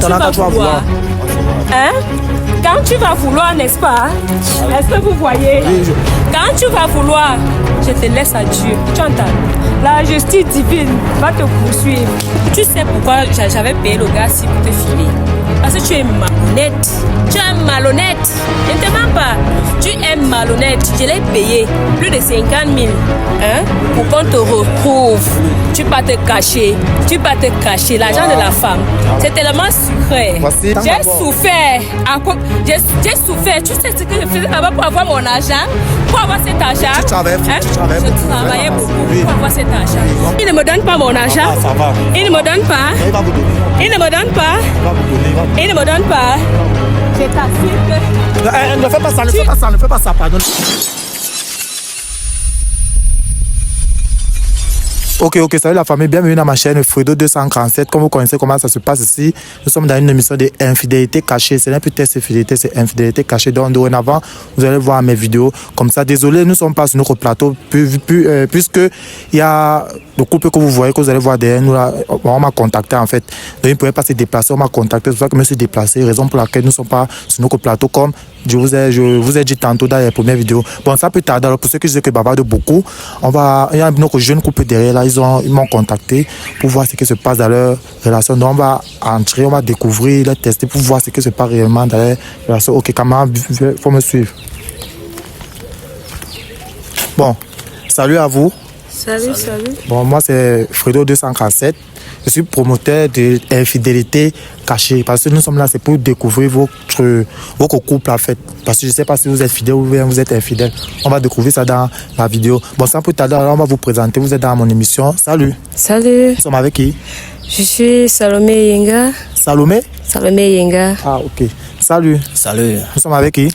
tu vas vouloir. Hein? Quand tu vas vouloir, n'est-ce pas? Est-ce que vous voyez? Quand tu vas vouloir, je te laisse à Dieu. Tu entends? La justice divine va te poursuivre. Tu sais pourquoi j'avais payé le gars si pour te filer? Parce que tu es malhonnête. Tu es malhonnête. Je ne te mens pas. Tu es malhonnête. Je l'ai payé plus de 50 000 hein, pour qu'on te retrouve. Tu vas te cacher. Tu vas te cacher. L'argent de la femme. C'est tellement sucré. J'ai souffert. J'ai souffert. Tu sais ce que je faisais là-bas pour avoir mon argent? Pour avoir cet argent. Tu travaillais Je travaillais beaucoup pour avoir cet argent. Il ne me donne pas mon argent. Il ne me donne pas. Il ne me donne pas. Il ne me donne pas. Je t'assure que... Ne fais pas ça, ne fais pas ça, pardon. Ok, salut la famille, bienvenue dans ma chaîne Fredo 247. Comme vous connaissez comment ça se passe ici, nous sommes dans une émission d'infidélité cachée. Ce n'est plus test infidélité, c'est infidélité cachée. Donc dorénavant, vous allez voir mes vidéos comme ça. Désolé, nous ne sommes pas sur notre plateau, puisque il y a le couple que vous voyez, que vous allez voir derrière nous, là, on m'a contacté en fait. Donc il ne pouvait pas se déplacer, on m'a contacté, c'est pour ça que je me suis déplacé, raison pour laquelle nous ne sommes pas sur notre plateau comme je vous ai dit tantôt dans les premières vidéos. Bon, ça peut tarder. Alors pour ceux qui disent que bavarde beaucoup, il y a notre jeune couple derrière là, ils m'ont contacté pour voir ce qui se passe dans leur relation. Donc on va entrer, on va découvrir, les tester pour voir ce qui se passe réellement dans leur relation. Ok, camarade, il faut me suivre. Bon, salut à vous. Salut. Bon, moi c'est Fredo 247. Je suis promoteur de l'infidélité cachée. Parce que nous sommes là, c'est pour découvrir votre couple en fait. Parce que je ne sais pas si vous êtes fidèle ou vous êtes infidèle. On va découvrir ça dans la vidéo. Bon, sans plus tarder, alors on va vous présenter. Vous êtes dans mon émission. Salut. Salut. Nous sommes avec qui? Je suis Salomé Yenga. Salomé? Salomé Yenga. Ah, ok. Salut. Salut. Nous sommes avec qui?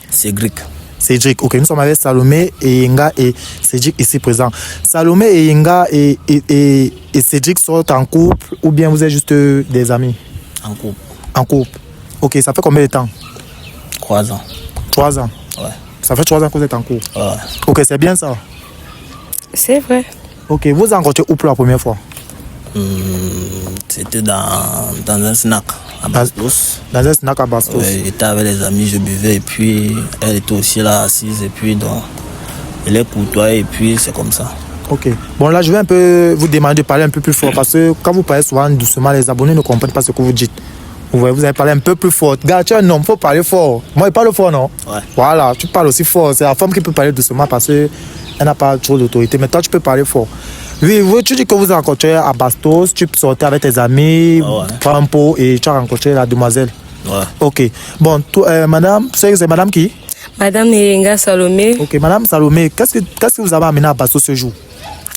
Cédric, ok, nous sommes avec Salomé et Yenga et Cédric ici présent. Salomé et Yenga et Cédric sont en couple ou bien vous êtes juste des amis? En couple. Ok, ça fait combien de temps? 3 ans. 3 ans? Ouais. Ça fait 3 ans que vous êtes en couple? Ouais. Ok, c'est bien ça? C'est vrai. Ok, vous avez rencontré où pour la première fois? C'était dans un snack à Bastos. Dans un snack à Bastos? Ouais, j'étais avec les amis, je buvais et puis elle était aussi là assise et puis donc elle est courtoise et puis c'est comme ça. Ok. Bon là je vais un peu vous demander de parler un peu plus fort parce que quand vous parlez souvent doucement, les abonnés ne comprennent pas ce que vous dites. Vous voyez, vous allez parler un peu plus fort. Gars, tu es un homme, il faut parler fort. Moi, il parle fort, non? Ouais. Voilà, tu parles aussi fort. C'est la femme qui peut parler doucement parce qu'elle n'a pas trop d'autorité. Mais toi, tu peux parler fort. Oui, tu dis que vous avez rencontré à Bastos, tu sortais avec tes amis, prends un pot et tu as rencontré la demoiselle. Ouais. Ok. Bon, madame, c'est madame qui? Madame Yenga Salomé. Ok, madame Salomé, qu'est-ce que vous avez amené à Bastos ce jour?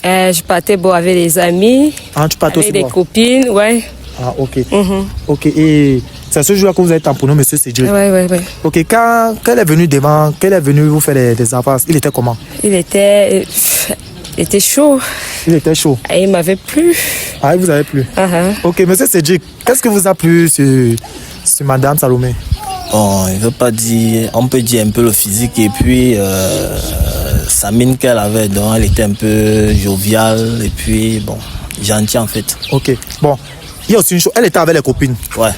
Je partais boire avec des amis. Ah, tu partais aussi avec des boire? copines, ouais. Ah, ok. Ok, et c'est ce jour-là que vous avez tamponné, monsieur Cédric? Ouais. Ok, quand elle est venue devant, qu'elle est venue vous faire des avances, il était comment? Il était chaud. Il était chaud. Et il m'avait plu. Ah, il vous avait plu? Ok, monsieur Cédric, qu'est-ce que vous a plu sur madame Salomé? Bon, il veut pas dire, on peut dire un peu le physique et puis sa mine qu'elle avait, donc elle était un peu joviale et puis bon, gentille en fait. Ok, bon, il y a aussi une chose, elle était avec les copines. Ouais.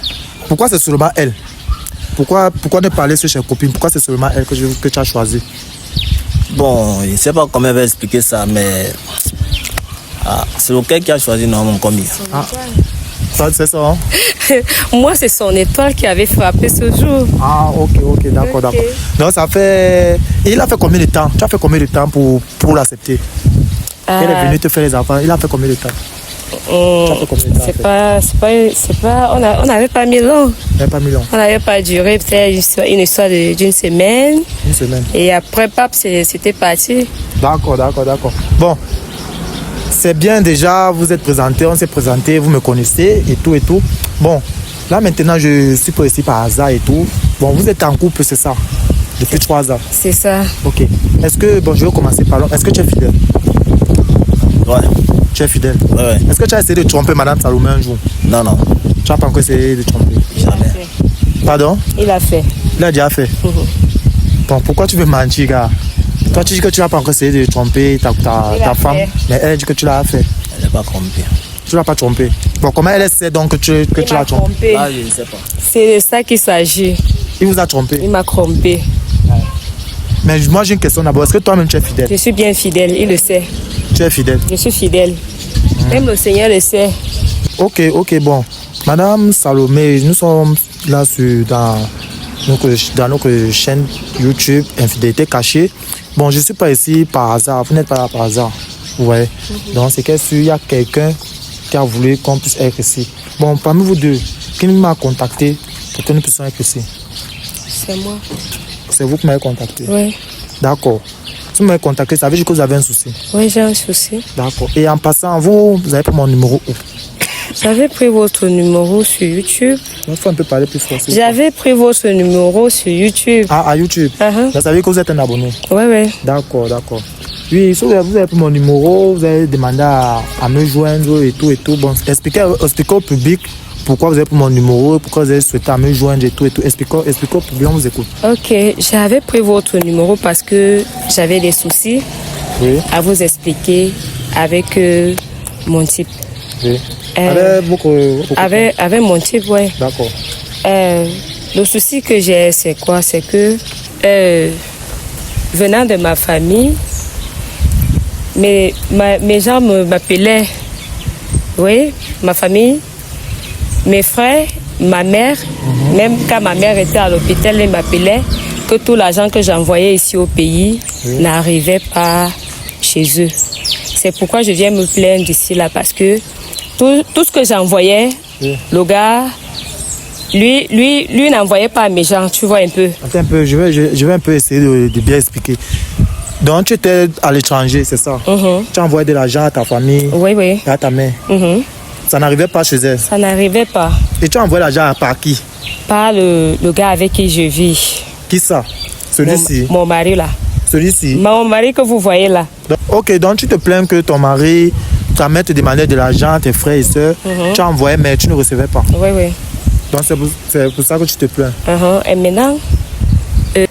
Pourquoi c'est seulement elle? Pourquoi ne pas aller sur ses copines? Pourquoi c'est seulement elle que tu as choisi? Bon, je ne sais pas comment elle va expliquer ça, mais c'est lequel qui a choisi normalement comme il. Ça, c'est ça, hein? Moi, c'est son étoile qui avait frappé ce jour. Ah, ok, d'accord. Donc, ça fait... Et il a fait combien de temps? Tu as fait combien de temps pour l'accepter? Elle est venue te faire les enfants. Il a fait combien de temps? C'est pas... On n'avait pas mis long. On n'avait pas duré, peut-être une histoire d'une semaine. Une semaine. Et après, c'était parti. D'accord. Bon, c'est bien déjà, vous êtes présenté, on s'est présenté, vous me connaissez et tout. Bon, là maintenant, je suis pas ici par hasard et tout. Bon, vous êtes en couple, c'est ça? Depuis 3 ans? C'est ça. Ok. Est-ce que, bon, je vais commencer par là. Est-ce que tu es fidèle? Ouais. Tu es fidèle? Ouais. Est-ce que tu as essayé de tromper madame Salomé un jour? Non. Tu n'as pas encore essayé de tromper? Jamais. Pardon? Il a fait. Il a déjà fait? Bon, pourquoi tu veux mentir, gars? Toi, tu dis que tu n'as pas encore essayé de tromper ta femme, mais elle dit que tu l'as fait. Elle n'a pas trompé. Tu tu l'as pas trompé. Bon, comment elle sait donc que tu l'as trompé? Là, je ne sais pas. C'est de ça qu'il s'agit. Il vous a trompé? Il m'a trompé. Mais moi, j'ai une question d'abord. Est-ce que toi-même, tu es fidèle? Je suis bien fidèle, il le sait. Tu es fidèle? Je suis fidèle. Même le Seigneur le sait. Ok, bon. Madame Salomé, nous sommes là dans notre chaîne YouTube Infidélité Cachée. Bon, je ne suis pas ici par hasard. Vous n'êtes pas là par hasard. Vous voyez? Donc, c'est qu'il y a quelqu'un qui a voulu qu'on puisse être ici. Bon, parmi vous deux, qui m'a contacté pour que nous puissions être ici? C'est moi. C'est vous qui m'avez contacté? Oui. D'accord. Si vous m'avez contacté, ça veut dire que vous avez un souci? Oui, j'ai un souci. D'accord. Et en passant, vous avez pris mon numéro où? J'avais pris votre numéro sur YouTube. Il faut un peu parler plus fort. J'avais pris votre numéro sur YouTube. Ah, à YouTube? Ça veut dire que vous êtes un abonné? Oui. D'accord. Oui, si vous avez pris mon numéro, vous avez demandé à me joindre et tout. Bon, expliquez au public pourquoi vous avez pris mon numéro, pourquoi vous avez souhaité à me joindre et tout. Expliquez au public, on vous écoute. Ok, j'avais pris votre numéro parce que j'avais des soucis à vous expliquer avec mon type. Oui. Avec mon type, oui. D'accord. Le souci que j'ai, c'est quoi? C'est que venant de ma famille, mes gens m'appelaient, oui, ma famille, mes frères, ma mère, même quand ma mère était à l'hôpital, elle m'appelait que tout l'argent que j'envoyais ici au pays n'arrivait pas chez eux. C'est pourquoi je viens me plaindre d'ici là, parce que tout ce que j'envoyais, le gars, lui n'envoyait pas à mes gens, tu vois un peu. Attends un peu, je vais un peu essayer de bien expliquer. Donc tu étais à l'étranger, c'est ça? Tu envoyais de l'argent à ta famille? Oui. Et à ta mère? Ça n'arrivait pas chez elle? Ça n'arrivait pas. Et tu envoyais l'argent par qui? Par le gars avec qui je vis. Qui ça? Celui-ci? Mon mari là. Celui-ci? Mon mari que vous voyez là. Ok, donc tu te plains que ton mari, ta mère te demandait de l'argent, tes frères et soeurs. Tu envoyais mais tu ne recevais pas? Oui. Donc c'est pour ça que tu te plains? Et maintenant,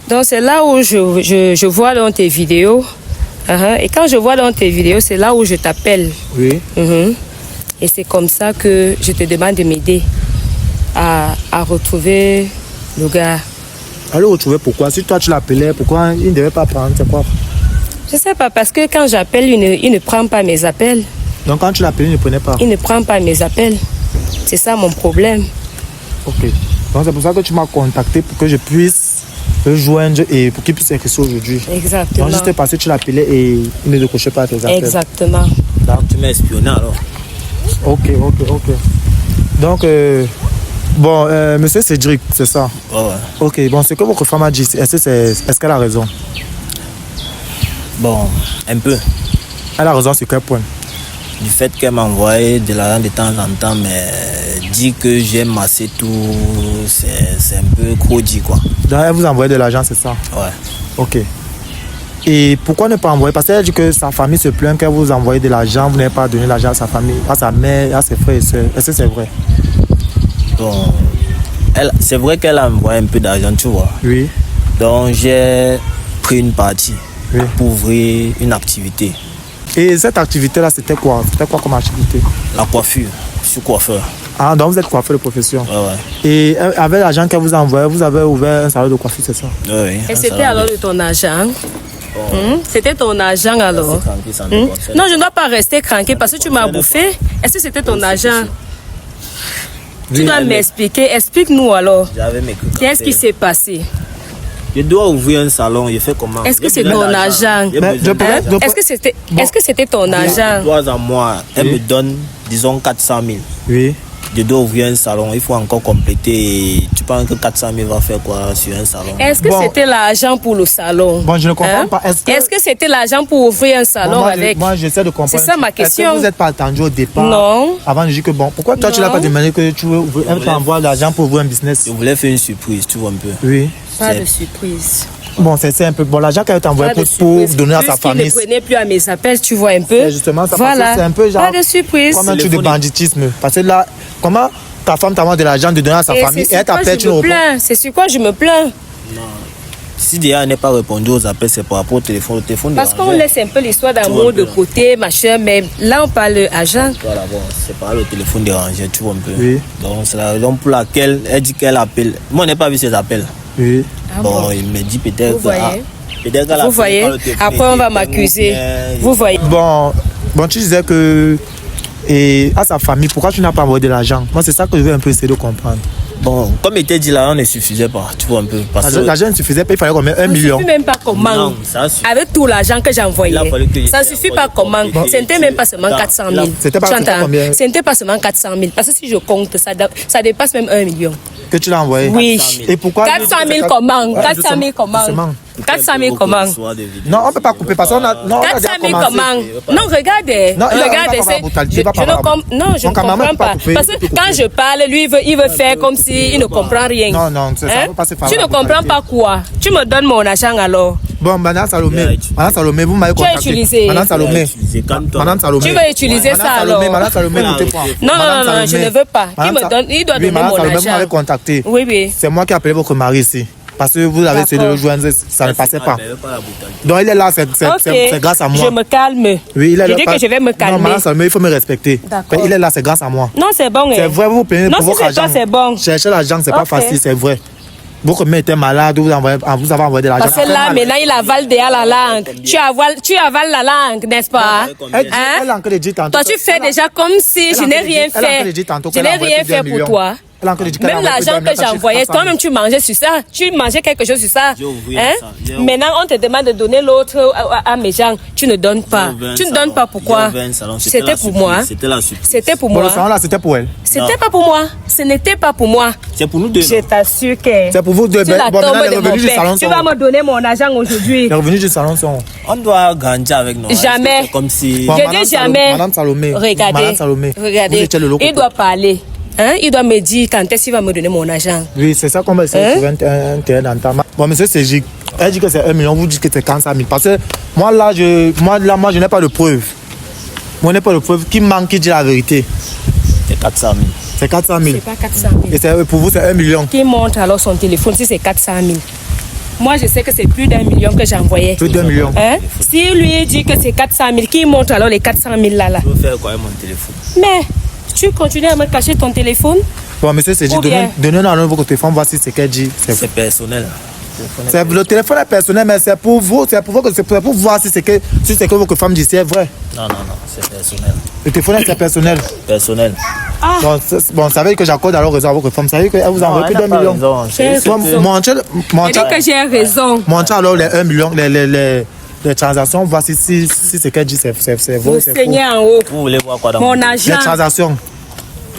donc c'est là où je vois dans tes vidéos. Et quand je vois dans tes vidéos, c'est là où je t'appelle. Oui. Et c'est comme ça que je te demande de m'aider à retrouver le gars. À le retrouver pourquoi? Si toi tu l'appelais, pourquoi il ne devait pas prendre? C'est quoi? Je sais pas, parce que quand j'appelle, il ne prend pas mes appels. Donc quand tu l'appelais, il ne prenait pas? Il ne prend pas mes appels. C'est ça mon problème. Ok. Donc c'est pour ça que tu m'as contacté pour que je puisse le joindre et pour qu'il puisse être ici aujourd'hui. Exactement. Donc juste passé, tu l'appelais et il ne décrochait pas tes appels. Exactement. Donc tu m'as espionné alors? Ok. Donc, monsieur Cédric, c'est ça? Ouais. Ok, bon, ce que votre femme a dit, est-ce qu'elle a raison? Bon, un peu. Elle a raison sur quel point? Du fait qu'elle m'envoie de l'argent de temps en temps, mais dit que j'ai massé tout, c'est un peu trop dit quoi. Donc elle vous envoie de l'argent, c'est ça? Ouais. Ok. Et pourquoi ne pas envoyer? Parce qu'elle dit que sa famille se plaint qu'elle vous envoie de l'argent, vous n'avez pas donné l'argent à sa famille, à sa mère, à ses frères et soeurs. Est-ce que c'est vrai? Bon, c'est vrai qu'elle a envoyé un peu d'argent, tu vois. Oui. Donc j'ai pris une partie pour ouvrir une activité. Et cette activité-là, c'était quoi? C'était quoi comme activité? La coiffure, je suis coiffeur. Ah, donc vous êtes coiffeur de profession? Ouais. Et avec l'argent qu'elle vous a envoyé, vous avez ouvert un salon de coiffure, c'est ça? Oui. Et c'était alors de ton argent? C'était ton argent alors? Non, je ne dois pas rester cranké parce que tu m'as bouffé. Est-ce que c'était ton argent? Tu dois m'expliquer. Explique-nous alors. Qu'est-ce qui s'est passé? Je dois ouvrir un salon, je fais comment? Est-ce que c'est ton argent? Est-ce que c'était ton argent? 3 ans, moi, elle me donne, disons, 400 000. Oui. Je dois ouvrir un salon, il faut encore compléter. Et tu penses que 400 000 va faire quoi sur un salon? Est-ce que c'était l'argent pour le salon? Bon, je ne comprends pas. Est-ce que c'était l'argent pour ouvrir un salon avec? Moi, j'essaie de comprendre. C'est ça ma question. Est-ce que vous n'êtes pas attendu au départ? Non. Avant de dire que bon, pourquoi toi tu l'as pas demandé que tu veux ouvrir, elle t'envoie l'argent pour ouvrir un business? Je voulais faire une surprise, tu vois un peu. Oui. Pas de surprise. Bon, c'est un peu bon. L'argent qu'elle t'envoie pour donner à sa famille. Ne prenait plus à mes appels, tu vois un peu. C'est justement ça. Voilà. C'est un peu genre. Pas de surprise. Comme un truc de banditisme. Parce que là, comment ta femme t'envoie de l'argent de donner à sa famille et elle t'appelle, tu ne réponds. C'est sur quoi je me plains? Si déjà elle n'est pas répondu aux appels, c'est par rapport au téléphone. Le téléphone Parce qu'on laisse un peu l'histoire d'amour de côté, machin, mais là on parle agent. Voilà, bon, c'est pas le téléphone dérangé, tu vois un peu. Oui. Donc c'est la raison pour laquelle elle dit qu'elle appelle. Moi, je n'ai pas vu ses appels. Oui. Bon, il me dit peut-être Vous voyez. Peut-être qu'elle Vous voyez. Après on va m'accuser. Vous voyez. Bon, tu disais que et à sa famille, pourquoi tu n'as pas envoyé de l'argent? Moi, c'est ça que je veux un peu essayer de comprendre. Bon, comme il était dit, l'argent ne suffisait pas, tu vois un peu. L'argent ne suffisait pas, il fallait combien? 1 million. Ça ne suffit même pas comment. Non, ça suffit. Avec tout l'argent que j'ai envoyé. Ça ne suffit pas comment. Ce n'était même pas seulement 400 000. C'était pas combien? Ce n'était pas seulement 400 000. Parce que si je compte, ça dépasse même 1 million. Que tu l'as envoyé? Oui. Et pourquoi? 400 000 comment? 400 000 comment? 400 000 comment? Non, on ne peut pas couper parce qu'on a. 400 000 comment? Non, regardez. Non, regardez. Je ne comprends pas. Parce que quand je parle, lui, il veut faire comme s'il ne comprend rien. Non, ça ne peut pas se faire. Tu ne comprends pas quoi? Tu me donnes mon argent alors. Bon, Madame Salomé, vous m'avez contacté. Tu as utilisé. Madame Salomé. Tu veux utiliser ça alors? Madame Salomé, notez-moi. Non, je ne veux pas. Il doit donner mon argent. Vous m'avez contacté. Oui. C'est moi qui ai appelé votre mari ici. Parce que vous avez essayé de le joindre, ça ne passait pas. Donc il est là, c'est grâce à moi. Je me calme. Oui, il est là. Je dis que je vais me calmer. Non, Madame Salomé, il faut me respecter. Il est là, c'est grâce à moi. Non, c'est bon. C'est vrai, vous payez pour votre argent. Non, si c'est bon. Chercher l'argent, c'est pas facile, c'est vrai. Votre mère était malade, vous avez envoyé de l'argent. Parce que là, maintenant, il avale déjà la langue. Tu avales la langue, n'est-ce pas? Toi, tu fais déjà comme si je n'ai rien fait. Je n'ai rien fait pour toi. Même l'argent que j'ai envoyé, toi-même tu mangeais sur ça. Tu mangeais quelque chose sur ça. Maintenant, on te demande de donner l'autre à mes gens. Tu ne donnes pas. Tu ne donnes pas pourquoi? C'était pour moi. C'était pour moi. Le salon là, c'était pour elle. C'était pas pour moi. Ce n'était pas pour moi. C'est pour nous deux. Je t'assure que. C'est pour vous deux. Tu vas me donner mon argent aujourd'hui. Les revenus du salon sont. On doit grandir avec nous. Jamais. Comme si. Je dis jamais. Madame Salomé. Regardez. Il doit parler. Il doit me dire quand est-ce qu'il va me donner mon argent. Oui, c'est ça qu'on va essayer de trouver un terrain d'entente. Bon, monsieur Cégic, elle dit que c'est 1 million, vous dites que c'est 45 000. Parce que moi, je n'ai pas de preuve. Moi, je n'ai pas de preuve. Qui manque, qui dit la vérité? C'est 400 000. C'est 400 000. C'est pas 400 000. Et pour vous, c'est 1 million. Qui montre alors son téléphone si c'est 400 000? Moi, je sais que c'est plus d'1 million que j'envoyais. Plus d'1 million. Si lui dit que c'est 400 000, qui montre alors les 400 000 là? Je veux faire quoi avec mon téléphone? Mais tu continues à me cacher ton téléphone? Bon, monsieur Cégic, donnez-nous votre téléphone, voici ce qu'elle dit. C'est personnel. Le téléphone est personnel, mais c'est pour vous, c'est pour voir si c'est que votre femme dit c'est vrai. Non, c'est personnel. Le téléphone est personnel. Personnel. Bon, ça veut dire que j'accorde alors raison à votre femme. Ça veut dire qu'elle vous a envoyé plus d'1 million. Mon dit que j'ai raison. Montrez alors les 1 million, les transactions, voici si ce qu'elle dit c'est vrai. Vous saignez en haut. Vous voulez voir quoi dans mon argent? Les transactions.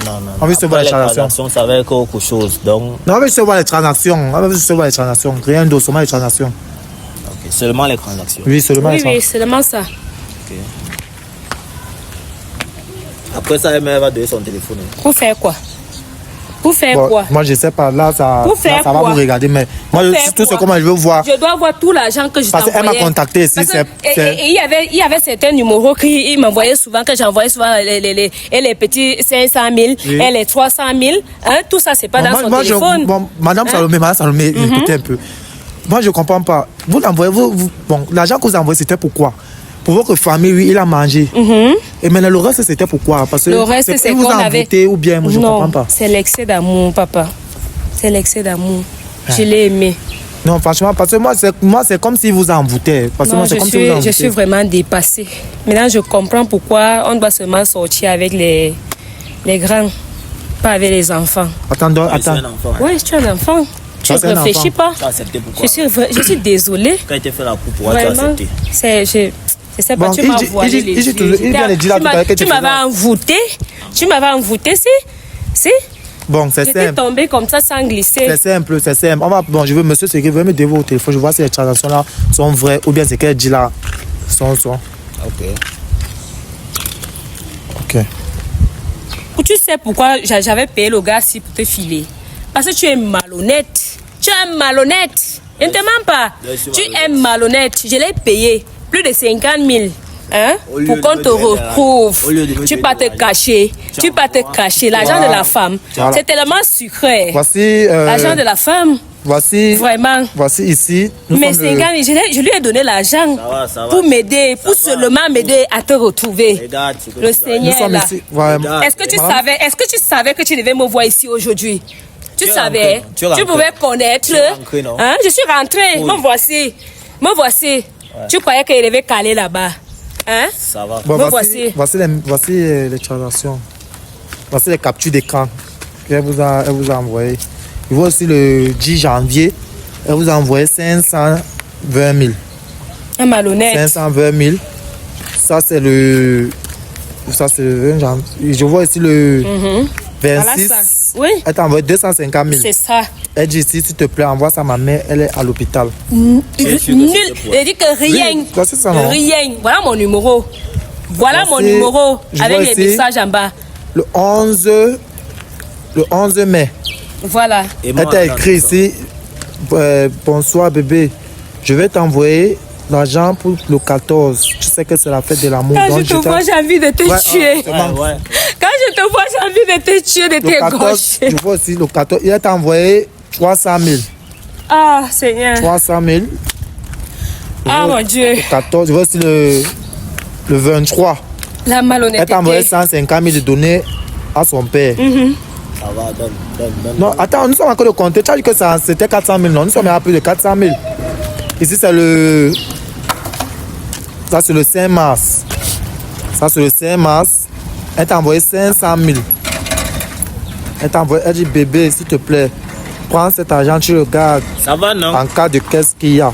Non. On veut se voir les transactions. Ça va être autre chose. Donc. Non, on veut se voir les transactions. Rien d'autre, seulement les transactions. Ok, seulement les transactions. Oui, seulement les transactions. Oui, seulement ça. Ok. Après ça, elle va donner son téléphone. Pour faire quoi? Pour faire quoi? Moi, je ne sais pas. Là, ça va vous regarder. Mais moi, tout ce que moi, je veux voir. Je dois voir tout l'argent que je t'envoyais. Parce qu'elle m'a contacté ici. Il y avait certains numéros qu'il m'envoyait souvent, que j'envoyais souvent les petits 500 000, et les 300 000. Tout ça, c'est pas dans son téléphone. Madame Salomé, écoutez un peu. Moi, je ne comprends pas. Vous l'envoyez, l'argent que vous envoyez, c'était pourquoi? Pour votre famille, oui, il a mangé. Et maintenant, le reste, c'était pourquoi? Parce que le reste, c'est qu'on avait... ou bien, moi, je ne comprends pas. C'est l'excès d'amour, papa. C'est l'excès d'amour. Je l'ai aimé. Non, franchement, parce que moi, c'est comme si vous envoûtez. Je suis vraiment dépassée. Maintenant, je comprends pourquoi on doit seulement sortir avec les grands, pas avec les enfants. Attends. Oui, je suis un enfant. Je ne réfléchis pas. Je suis désolée. Quand il t'a fait la coupe, pourquoi tu as accepté? Je sais pas, tu m'as voilé les yeux. Tu m'avais envoûté. Tu m'avais envoûté, si? Bon, c'est simple. J'étais tombée comme ça sans glisser. C'est simple. Bon, je veux, monsieur Ségué, vous me donner vos téléphones. Je vois si les transactions là sont vraies ou bien ce qu'elle dit là sont. Ok. Tu sais pourquoi j'avais payé le gars si pour te filer? Parce que tu es malhonnête. Je ne te mens pas. Tu es malhonnête. Je l'ai payé plus de 50 000. Pour qu'on te retrouve. Tu peux te cacher. L'argent de la femme. C'est tellement sucré. Voici. L'argent de la femme. voici. Vraiment. Voici ici. Mais c'est gars, je lui ai donné l'argent pour m'aider, pour seulement m'aider à te retrouver. Regarde, Le Seigneur est là. Ici, vraiment. Est-ce que tu savais que tu devais me voir ici aujourd'hui? Tu savais? Tu es rentré. Tu pouvais connaître. Tu es rentré, non? Hein? Je suis rentrée. Oui. Me voici. Me voici. Ouais. Tu croyais qu'il devait caler là-bas? Hein? Ça va. Bon, Me voici les transactions. Voici les captures d'écran qu'elle vous a envoyées. Il voit aussi le 10 janvier, elle vous a envoyé 520 000. Un malhonnête. 520 000. Ça, c'est le 20 janvier. Je vois ici le 26. Voilà ça. Oui. Elle t'a envoyé 250 000. C'est ça. Elle dit ici, s'il te plaît, envoie ça à ma mère, elle est à l'hôpital. Nul. Elle dit que rien. Oui, c'est ça, non? Rien. Voilà mon numéro. Voilà mon Voici, numéro je avec vois les ici. messages en bas. Le 11 mai. Voilà. Et Elle moi, t'a attends, écrit attends. ici, bonsoir bébé, je vais t'envoyer l'argent pour le 14. Tu sais que c'est la fête de l'amour. Quand donc je te vois, j'ai envie de te tuer. Ouais. Quand je te vois, j'ai envie de te tuer, de Le 14, t'égorger. je vois aussi le 14, il t'a envoyé 300 000. Ah, Seigneur. 300 000. Ah, mon Dieu. Le 14, je vois aussi le 23. La Elle malhonnêteté. t'a envoyé 150 000 de donner à son père. Ça va, donne. Non, attends, nous sommes encore de compter. Tu as dit que c'était 400 000. Non, nous sommes à plus de 400 000. Ici, c'est le. Ça, c'est le 5 mars. Ça, c'est le 5 mars. Elle t'a envoyé 500 000. Elle dit bébé, s'il te plaît, prends cet argent, tu le gardes Ça va, non? en cas de qu'est-ce qu'il y a.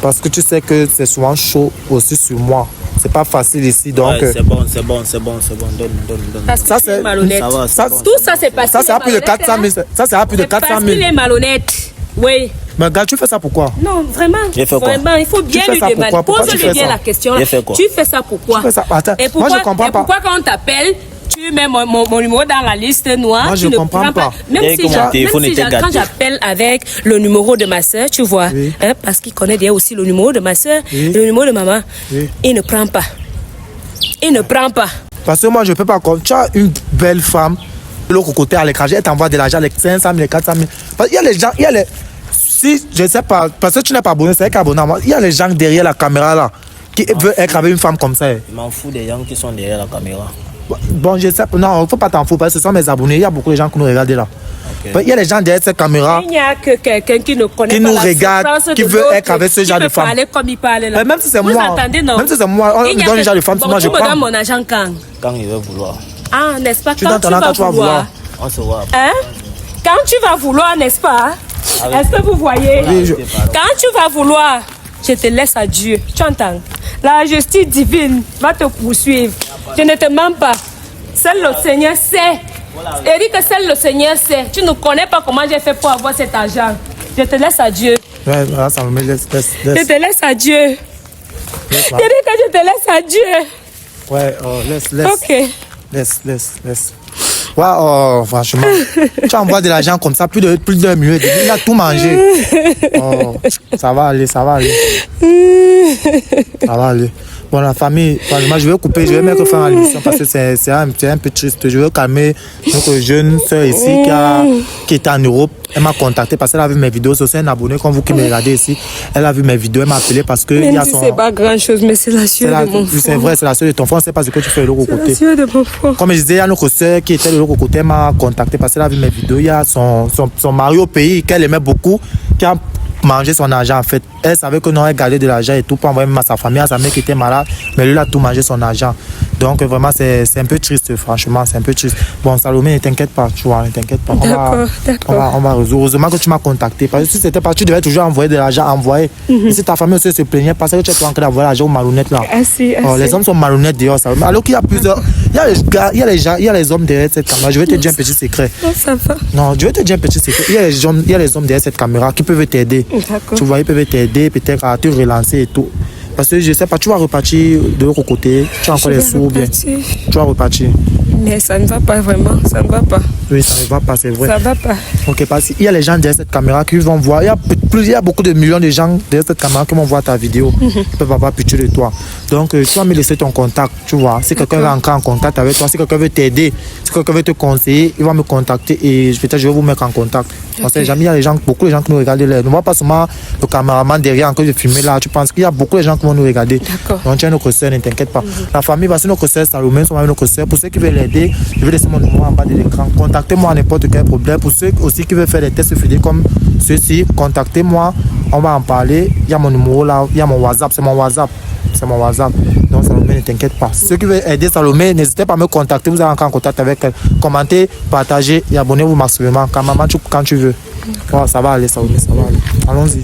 Parce que tu sais que c'est souvent chaud aussi sur moi. C'est pas facile ici. Donc, Ouais, c'est bon. Donne. Parce que Ça, tu es c'est- malhonnête. Ça va, ça, c'est bon. Tout ça, c'est parce ça, qu'il c'est est à plus de malhonnête, 400 000. hein. Ça, c'est à plus de C'est parce 400 qu'il 000. est malhonnête. Oui. Mais gars, tu fais ça pourquoi? Non, vraiment. J'ai fait quoi? Vraiment, il faut bien fais lui ça demander. pourquoi? Pourquoi tu Pose-lui fais bien ça? la question. J'ai fait quoi? Tu fais ça pourquoi? Tu fais ça. Attends, Et pourquoi, moi, je comprends pas. pourquoi quand on t'appelle, tu mets mon numéro dans la liste noire? Moi, je tu ne comprends prends pas. Même Et si, que mon téléphone était quand gâté. j'appelle avec le numéro de ma soeur, tu vois, Oui. hein, parce qu'il connaît déjà aussi le numéro de ma soeur Oui. et le numéro de maman, Oui. il ne prend pas. Il ne prend pas. Parce que moi, je ne peux pas. Comme tu as une belle femme, de l'autre côté à l'écran, elle t'envoie de l'argent, les 500 000, les 400 000. Parce qu'il y a les gens, si je ne sais pas, parce que tu n'es pas abonné, c'est qu'abonné à moi. Il y a les gens derrière la caméra là qui veulent être avec une femme comme ça. Je m'en fous des gens qui sont derrière la caméra. Bon, je sais pas, non, il ne faut pas t'en foutre parce que ce sont mes abonnés. Il y a beaucoup de gens qui nous regardent là. Ok. Il y a les gens derrière cette caméra. Il n'y a que quelqu'un qui ne connaît Qui pas nous la regarde, souffrance qui de veut l'autre, être avec ce qui genre peut de femme. parler comme il parle là. Mais même si c'est Vous moi, entendez, non? même si c'est moi, on Il me n'y a donne que- le genre de femme, Bon, moi je tu me prends. donnes mon argent quand? Quand il veut vouloir, Ah, n'est-ce pas? Tu Quand donnes ton tu vas argent, tu vas vouloir. on se voit. Hein? Quand tu vas vouloir, n'est-ce pas? Est-ce que vous voyez? Oui, je- Quand tu vas vouloir, je te laisse à Dieu. Tu entends? La justice divine va te poursuivre. Je ne te mens pas. Seul le Seigneur sait. Et dit que seul le Seigneur sait. Tu ne connais pas comment j'ai fait pour avoir cet argent. Je te laisse à Dieu. Ouais, voilà, ça me met laisse. Je te laisse à Dieu. Laisse Je là. dis que je te laisse à Dieu. Ouais, oh, laisse. Ok. Laisse. Ouais, oh, franchement. Tu envoies de l'argent comme ça, plus d'un million. Il a tout mangé. Oh, ça va aller. Ça va aller. Bon, la famille, franchement, je vais couper, je vais mettre fin à l'émission parce que c'est un peu triste. Je veux calmer notre jeune soeur ici qui est en Europe. Elle m'a contacté parce qu'elle a vu mes vidéos. C'est un abonné comme vous qui me regardez ici. Elle a vu mes vidéos, elle m'a appelé parce que il y Même a si son. c'est pas grand chose, mais c'est la sueur de mon C'est frère. vrai, c'est la soeur de ton frère. On ne sait pas ce que tu fais de l'autre C'est la côté. sueur de mon frère. Comme je disais, il y a notre soeur qui était de l'autre côté, elle m'a contacté parce qu'elle a vu mes vidéos. Il y a son mari au pays qu'elle aimait beaucoup, qui a mangé son argent en fait. Elle savait que non, elle gardait de l'argent et tout pour envoyer même à sa famille, à sa mère qui était malade, mais lui, il a tout mangé son argent. Donc vraiment, c'est un peu triste, franchement, c'est un peu triste. Bon, Salomé, ne t'inquiète pas, tu vois, ne t'inquiète pas. On va résoudre. Heureusement que tu m'as contacté. Parce que si c'était pas, tu devais toujours envoyer de l'argent, envoyer. Et si ta famille aussi se plaignait, parce que tu es en train d'envoyer l'argent aux malhonnêtes là. Oh, les hommes sont malhonnêtes dehors, ça. Alors qu'il y a plusieurs. Il y a les gars, il y a les gens, il y a les hommes derrière cette caméra. Je vais te dire un petit secret. Non, ça va. Non, je vais te dire un petit secret. Il y a les hommes derrière cette caméra qui peuvent t'aider. D'accord. Tu vois, ils peuvent t'aider peut-être à te relancer et tout. Parce que je sais pas, tu vas repartir de l'autre côté. Tu as encore les sous ou bien. Tu vas repartir. Mais ça ne va pas vraiment, ça ne va pas. Oui, ça ne va pas, c'est vrai. Ça ne va pas. Ok, parce qu'il y a les gens derrière cette caméra qui vont voir. Il y a beaucoup de millions de gens derrière cette caméra qui vont voir ta vidéo. Ils peuvent avoir pitié de toi. Donc, tu vas me laisser ton contact, tu vois. Si quelqu'un veut entrer en contact avec toi, si quelqu'un veut t'aider, si quelqu'un veut te conseiller, il va me contacter et peut-être je vais vous mettre en contact. Parce que jamais il y a les gens, beaucoup de gens qui nous regardent. Ne voit pas seulement le caméraman derrière en train de filmer là. Tu penses qu'il y a beaucoup de gens qui vont nous regarder. Donc, tu es notre soeur, ne t'inquiète pas. La famille, parce que notre soeur Salomé, sont notre soeur. Pour ceux qui veulent l'aider, je vais laisser mon numéro en bas de l'écran. Contactez-moi à n'importe quel problème. Pour ceux aussi qui veulent faire des tests fidèles comme ceux-ci, contactez-moi. On va en parler. Il y a mon numéro là, il y a mon WhatsApp. C'est mon WhatsApp. Donc Salomé, ne t'inquiète pas. Ceux qui veulent aider Salomé, n'hésitez pas à me contacter. Vous allez entrer en contact avec elle. Commentez, partagez et abonnez-vous maximum. Quand tu veux. Oh, ça va aller, Salomé, ça va aller. Allons-y.